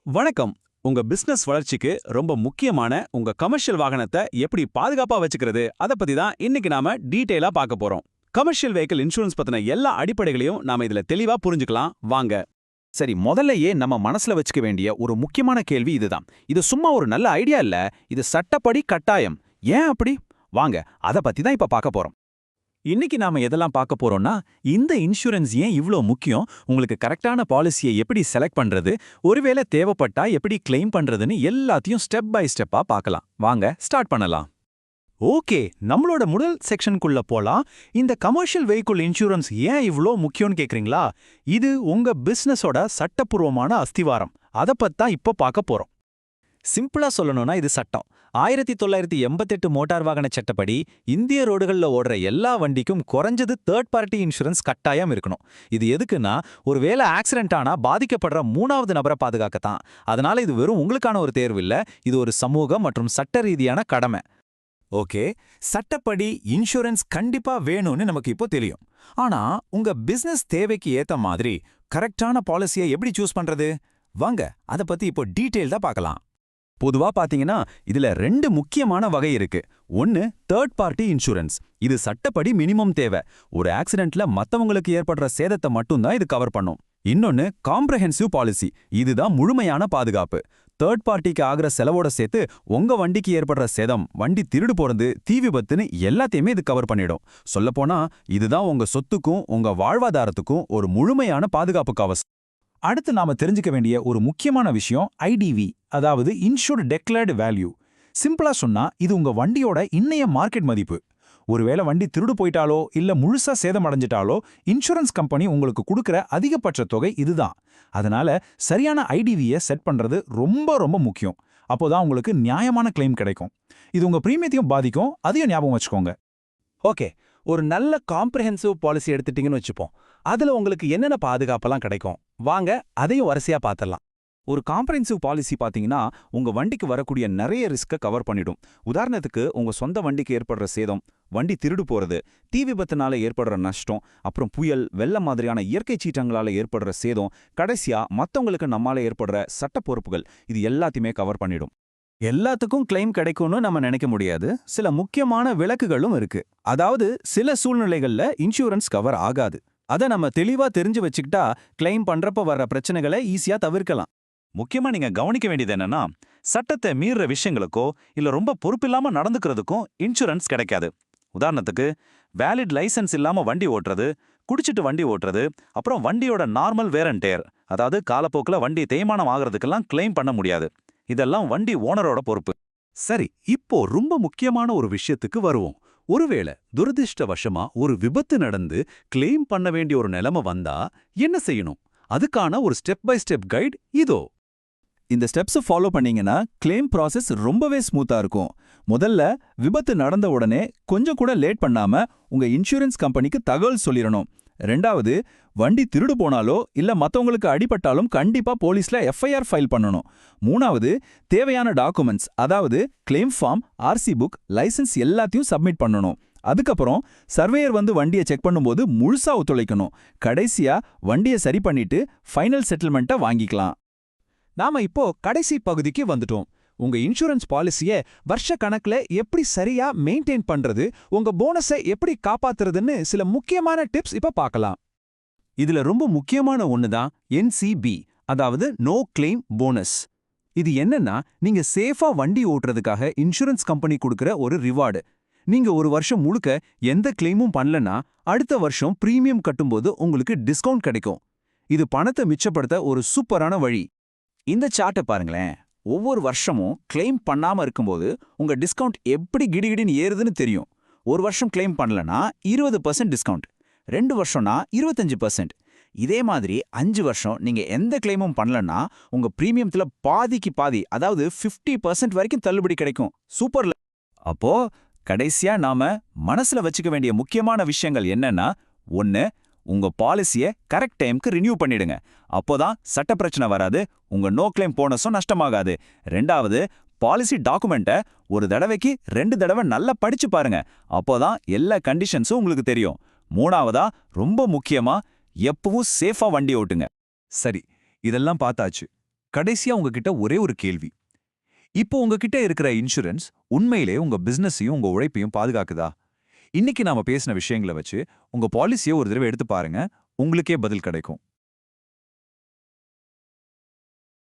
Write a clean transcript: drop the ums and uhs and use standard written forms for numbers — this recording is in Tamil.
வணக்கம். உங்க பிசினஸ் வளர்ச்சிக்கு ரொம்ப முக்கியமான உங்க கமர்ஷியல் வாகனத்தை எப்படி பாதுகாப்பா வச்சுக்கிறது அத பத்தி தான் இன்னைக்கு நாம டீடைலா பார்க்க போறோம். கமர்ஷியல் வெஹிக்கிள் இன்சூரன்ஸ் பத்தின எல்லா அடிப்படைகளையும் நாம இதுல தெளிவா புரிஞ்சுக்கலாம் வாங்க. சரி, முதல்லயே நம்ம மனசுல வச்சுக்க வேண்டிய ஒரு முக்கியமான கேள்வி இதுதான். இது சும்மா ஒரு நல்ல ஐடியா இல்ல, இது சட்டப்படி கட்டாயம். ஏன் அப்படி? வாங்க, அத பத்தி தான் இப்ப பார்க்க போறோம். இன்னைக்கு நாம எதெல்லாம் பார்க்க போறோம்னா, இந்த இன்சூரன்ஸ் ஏன் இவ்ளோ முக்கியம், உங்களுக்கு கரெக்டான பாலிசியை எப்படி செலக்ட் பண்றது, ஒருவேளை தேவைப்பட்டா எப்படி கிளைம் பண்றதுன்னு எல்லாத்தையும் ஸ்டெப் பை ஸ்டெப்பா பார்க்கலாம். வாங்க ஸ்டார்ட் பண்ணலாம். ஓகே, நம்மளோட முதல் செக்ஷனுக்குள்ள போலாம். இந்த கமர்ஷியல் வெஹிக்கிள் இன்சூரன்ஸ் ஏன் இவ்ளோ முக்கியம்னு கேக்குறீங்களா? இது உங்க பிசினஸோட சட்டப்பூர்வமான அஸ்திவாரம். அத பத்தி தான் இப்போ பார்க்க போறோம். சிம்பிளா சொல்லணும்னா இது சட்டம். 1988 மோட்டார் வாகன சட்டப்படி இந்திய ரோடுகள்ல ஓடுற எல்லா வண்டிக்கும் குறைஞ்சது தேர்ட் பார்ட்டி இன்சூரன்ஸ் கட்டாயம் இருக்கணும். இது எதுக்குன்னா, ஒருவேளை ஆக்சிடென்ட் ஆனா பாதிக்கப்படுற மூணாவது நபரை பாதுகாக்கத்தான். அதனால இது வெறும் உங்களுக்கான ஒரு தேர்வு இல்ல, இது ஒரு சமூக மற்றும் சட்ட ரீதியான கடமை. ஓகே, சட்டப்படி இன்சூரன்ஸ் கண்டிப்பா வேணும்னு நமக்கு இப்போ தெரியும். ஆனா உங்க பிசினஸ் தேவைக்கு ஏத்த மாதிரி கரெக்டான பாலிசியை எப்படி சூஸ் பண்றது? வாங்க, அத பத்தி இப்போ டீடைல்டா பார்க்கலாம். பொதுவா பாத்தீங்கன்னா இதுல ரெண்டு முக்கியமான வகை இருக்கு. ஒன்னு தேர்ட் பார்ட்டி இன்சூரன்ஸ். இது சட்டப்படி மினிமம் தேவை. ஒரு ஆக்சிடென்ட்ல மத்தவங்களுக்கு ஏற்படுற சேதத்தை மட்டும்தான் இது கவர் பண்ணும். இன்னொன்னு காம்ப்ரஹென்சிவ் பாலிசி. இதுதான் முழுமையான பாதுகாப்பு. தேர்ட் பார்ட்டிக்கு ஆகிற செலவோட சேர்த்து உங்க வண்டிக்கு ஏற்படுற சேதம், வண்டி திருடு போறது, தீ விபத்துன்னு எல்லாத்தையுமே இது கவர் பண்ணிடும். சொல்லப்போனா இதுதான் உங்க சொத்துக்கும் உங்க வாழ்வாதாரத்துக்கும் ஒரு முழுமையான பாதுகாப்பு கவசம். அடுத்து நாம தெரிஞ்சுக்க வேண்டிய ஒரு முக்கியமான விஷயம் ஐடிவி, அதாவது இன்சூர்ட் டெக்ளேர்டு வேல்யூ. சிம்பிளா சொன்னா இது உங்க வண்டியோட இன்னைய மார்க்கெட் மதிப்பு. ஒருவேளை வண்டி திருடு போயிட்டாலோ இல்ல முழுசா சேதமடைஞ்சிட்டாலோ இன்சூரன்ஸ் கம்பெனி உங்களுக்கு கொடுக்கிற அதிகபட்ச தொகை இதுதான். அதனால சரியான ஐடிவியை செட் பண்றது ரொம்ப ரொம்ப முக்கியம். அப்போதான் உங்களுக்கு நியாயமான கிளைம் கிடைக்கும். இது உங்க பிரீமியத்தையும் பாதிக்கும், அதையும் ஞாபகம் வச்சுக்கோங்க. ஓகே, ஒரு நல்ல காம்ப்ரஹென்சிவ் பாலிசி எடுத்துட்டீங்கன்னு வச்சுப்போம். அதுல உங்களுக்கு என்னென்ன பாதுகாப்பெல்லாம் கிடைக்கும்? வாங்க அதையும் வரிசையா பார்த்தரலாம். ஒரு காம்ப்ரஹென்சிவ் பாலிசி பாத்தீங்கன்னா, உங்க வண்டிக்கு வரக்கூடிய நிறைய ரிஸ்க கவர் பண்ணிடும். உதாரணத்துக்கு, உங்க சொந்த வண்டிக்கு ஏற்படுற சேதம், வண்டி திருடு போறது, தீ விபத்துனால ஏற்படுற நஷ்டம், அப்புறம் புயல், வெள்ளம் மாதிரியான இயற்கை சீற்றங்களால ஏற்படுற சேதம், கடைசியா மத்தவங்களுக்கு நம்மால ஏற்படுற சட்ட பொறுப்புகள், இது எல்லாத்தையுமே கவர் பண்ணிடும். எல்லாத்துக்கும் கிளைம் கிடைக்கும்னு நம்ம நினைக்க முடியாது. சில முக்கியமான விலக்குகளும் இருக்கு. அதாவது சில சூழ்நிலைகள்ல இன்சூரன்ஸ் கவர் ஆகாது. அத நம்ம தெளிவா தெரிஞ்சு வச்சுக்கிட்டா கிளைம் பண்றப்ப வர்ற பிரச்சனைகளை ஈஸியா தவிர்க்கலாம். முக்கியமா நீங்க கவனிக்க வேண்டியது என்னன்னா, சட்டத்தை மீறுற விஷயங்களுக்கோ இல்ல ரொம்ப பொறுப்பில்லாம நடந்துக்கிறதுக்கும் இன்சூரன்ஸ் கிடைக்காது. உதாரணத்துக்கு, வேலிட் லைசன்ஸ் இல்லாம வண்டி ஓட்டுறது, குடிச்சிட்டு வண்டி ஓட்டுறது, அப்புறம் வண்டியோட நார்மல் வேர் அண்ட் டேர், அதாவது காலப்போக்குல வண்டி தேய்மானம் ஆகிறதுக்கெல்லாம் கிளைம் பண்ண முடியாது. இதெல்லாம் வண்டி ஓனரோட பொறுப்பு. சரி, இப்போ ரொம்ப முக்கியமான ஒரு விஷயத்துக்கு வருவோம். ஒருவேளை துரதிர்ஷ்டவசமா ஒரு விபத்து நடந்து கிளைம் பண்ண வேண்டிய ஒரு நிலைமை வந்தா என்ன செய்யணும்? அதுக்கான ஒரு ஸ்டெப் பை ஸ்டெப் கைட் இதோ. இந்த ஸ்டெப்ஸ் ஃபாலோ பண்ணீங்கன்னா கிளைம் ப்ராசஸ் ரொம்பவே ஸ்மூத்தா இருக்கும். முதல்ல, விபத்து நடந்த உடனே கொஞ்சம் கூட லேட் பண்ணாம உங்க இன்சூரன்ஸ் கம்பெனிக்கு தகவல் சொல்லிடணும். ரெண்டாவது, வண்டி திருடு போனாலோ இல்ல மத்தவங்களுக்கு அடிபட்டாலும் கண்டிப்பா போலீஸ்ல எஃப்ஐஆர் ஃபைல் பண்ணணும். மூணாவது, தேவையான டாக்குமெண்ட்ஸ், அதாவது claim form, RC book, licence எல்லாத்தையும் சப்மிட் பண்ணணும். அதுக்கப்புறம் சர்வேயர் வந்து வண்டியை செக் பண்ணும்போது முழுசா ஒத்துழைக்கணும். கடைசியா வண்டியை சரி பண்ணிட்டு ஃபைனல் செட்டில்மெண்ட்டை வாங்கிக்கலாம். நாம இப்போ கடைசி பகுதிக்கு வந்துட்டோம். உங்க இன்சூரன்ஸ் பாலிசியை வருஷ கணக்குல எப்படி சரியா மெயின்டைன் பண்றது, உங்க போனஸை எப்படி காப்பாத்துறதுன்னு சில முக்கியமான டிப்ஸ் இப்ப பார்க்கலாம். இதுல ரொம்ப முக்கியமான ஒண்ணுதான் NCB, அதாவது நோ கிளைம் போனஸ். இது என்னன்னா, நீங்க சேஃபா வண்டி ஓட்டுறதுக்காக இன்சூரன்ஸ் கம்பெனி கொடுக்கிற ஒரு ரிவார்டு. நீங்க ஒரு வருஷம் முழுக்க எந்த கிளைமும் பண்ணலனா அடுத்த வருஷம் பிரீமியம் கட்டும்போது உங்களுக்கு டிஸ்கவுண்ட் கிடைக்கும். இது பணத்தை மிச்சப்படுத்த ஒரு சூப்பரான வழி. இந்த சார்ட்டை பாருங்களேன். ஒவ்வொரு வருஷமும் கிளைம் பண்ணாம இருக்கும்போது உங்க டிஸ்கவுண்ட் எப்படி கிடிகிடின்னு ஏறுதுன்னு தெரியும். ஒரு வருஷம் கிளைம் பண்ணலனா 20% டிஸ்கவுண்ட், 2 வருஷம்னா 25%. இதே மாதிரி 5 வருஷம் நீங்க எந்த கிளைமும் பண்ணலனா உங்க பிரீமியத்துல பாதிக்கு பாதி, அதாவது 50% வரைக்கும் தள்ளுபடி கிடைக்கும். சூப்பர்ல. அப்போ கடைசியா நாம மனசுல வச்சுக்க வேண்டிய முக்கியமான விஷயங்கள் என்னன்னா, 1, உங்க பாலிசியை கரெக்ட் டைம்க்கு ரினியூ பண்ணிடுங்க. அப்போதான் சட்ட பிரச்சனை வராது, உங்க நோ கிளைம் போனஸும் நஷ்டமாகாது. ரெண்டாவது, பாலிசி டாக்குமெண்ட்டை ஒரு தடவைக்கு 2 தடவை நல்லா படிச்சு பாருங்க. அப்போதான் எல்லா கண்டிஷன்ஸும் உங்களுக்கு தெரியும். மூணாவதா, ரொம்ப முக்கியமா, எப்பவும் சேஃபா வண்டி ஓட்டுங்க. சரி, இதெல்லாம் பார்த்தாச்சு. கடைசியா உங்ககிட்ட ஒரே ஒரு கேள்வி. இப்போ உங்ககிட்ட இருக்கிற இன்சூரன்ஸ் உண்மையிலே உங்க பிசினஸையும் உங்க உழைப்பையும் பாதுகாக்குதா? இன்னைக்கு நாம பேசின விஷயங்களை வச்சு உங்க பாலிசியை ஒரு தடவை எடுத்து பாருங்க, உங்களுக்கே பதில் கிடைக்கும்.